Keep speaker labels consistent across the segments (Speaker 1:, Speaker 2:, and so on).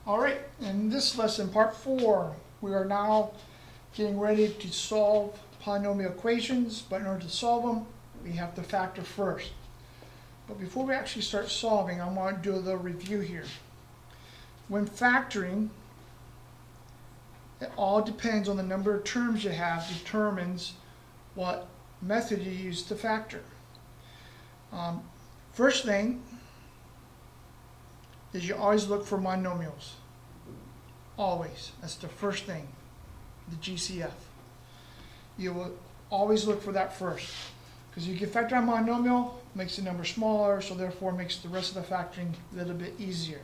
Speaker 1: All right, in this lesson, part 4, we are now getting ready to solve polynomial equations, but in order to solve them, we have to factor first. But before we actually start solving, I want to do a little review here. When factoring, it all depends on the number of terms you have determines what method you use to factor. First thing is you always look for monomials. Always. That's the first thing, the GCF. You will always look for that first. Because you can factor out a monomial, makes the number smaller, so therefore makes the rest of the factoring a little bit easier.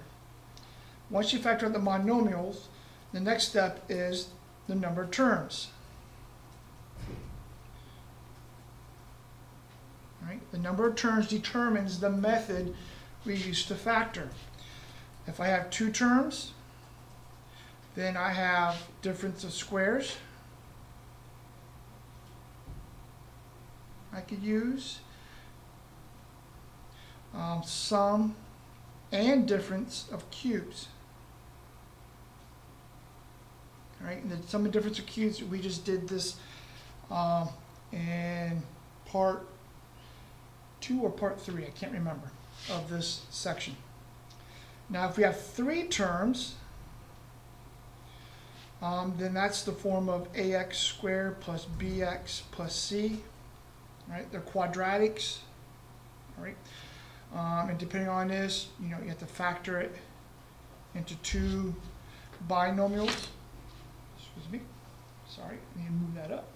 Speaker 1: Once you factor out the monomials, the next step is the number of terms. Right? The number of terms determines the method we use to factor. If I have 2 terms, then I have difference of squares I could use, sum and difference of cubes. All right, and the sum and difference of cubes, we just did this in part 2 or part 3, I can't remember, of this section. Now if we have 3 terms, then that's the form of ax squared plus bx plus c. Right? They're quadratics. All right? And depending on this, you have to factor it into 2 binomials. Excuse me. Sorry, I need to move that up.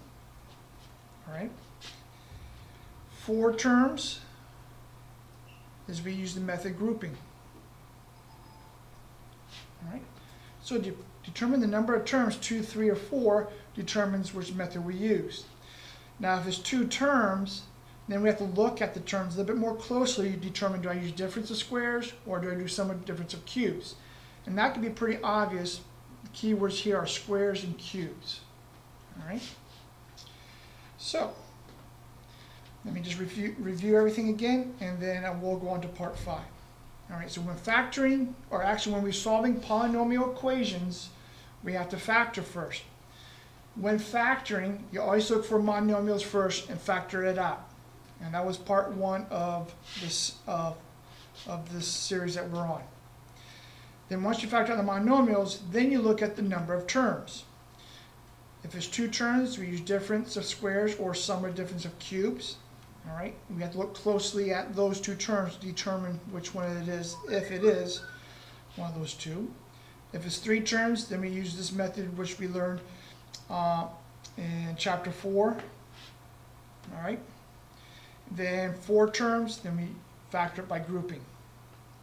Speaker 1: All right. 4 terms is we use the method grouping. All right. So determine the number of terms, 2, 3, or 4, determines which method we use. Now, if it's 2 terms, then we have to look at the terms a little bit more closely to determine, do I use difference of squares or do I do sum of difference of cubes? And that can be pretty obvious. The keywords here are squares and cubes. All right. So let me just review everything again, and then we'll go on to part 5. All right, so when factoring, or actually when we're solving polynomial equations, we have to factor first. When factoring, you always look for monomials first and factor it out. And that was part 1 of this series that we're on. Then once you factor out the monomials, then you look at the number of terms. If it's 2 terms, we use difference of squares or sum or difference of cubes. All right, we have to look closely at those 2 terms to determine which one it is, if it is one of those 2. If it's 3 terms, then we use this method which we learned in chapter 4. All right. Then 4 terms, then we factor it by grouping.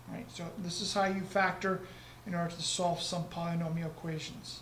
Speaker 1: All right. So this is how you factor in order to solve some polynomial equations.